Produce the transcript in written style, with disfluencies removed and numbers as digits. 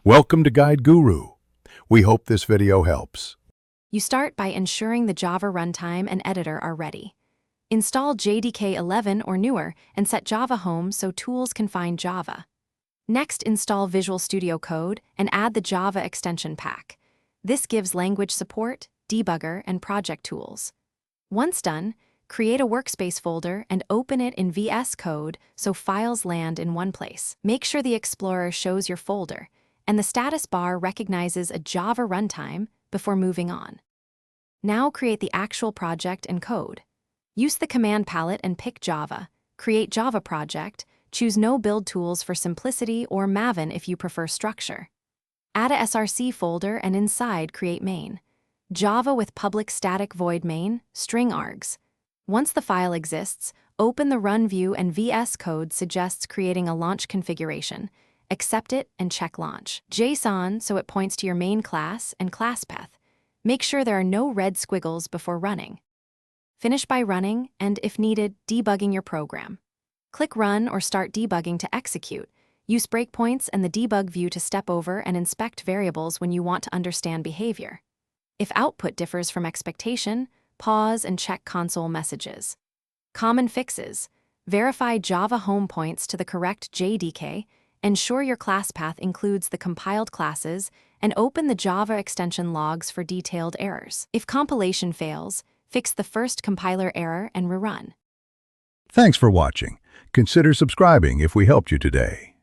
Welcome to Guide Guru. We hope this video helps. You start by ensuring the Java runtime and editor are ready. Install JDK 11 or newer and set Java home so tools can find Java. Next, install Visual Studio Code and add the Java extension pack. This gives language support, debugger, and project tools. Once done, create a workspace folder and open it in VS Code so files land in one place. Make sure the Explorer shows your folder and the status bar recognizes a Java runtime before moving on. Now create the actual project and code. Use the command palette and pick Java. Create Java project, choose no build tools for simplicity or Maven if you prefer structure. Add a src folder and inside create main. Java with public static void main, string args. Once the file exists, open the Run view and VS Code suggests creating a launch configuration. Accept it and check launch. JSON so it points to your main class and class path. Make sure there are no red squiggles before running. Finish by running and, if needed, debugging your program. Click Run or Start Debugging to execute. Use breakpoints and the debug view to step over and inspect variables when you want to understand behavior. If output differs from expectation, pause and check console messages. Common fixes. Verify Java home points to the correct JDK, ensure your class path includes the compiled classes, and open the Java extension logs for detailed errors. If compilation fails, fix the first compiler error and rerun. Thanks for watching. Consider subscribing if we helped you today.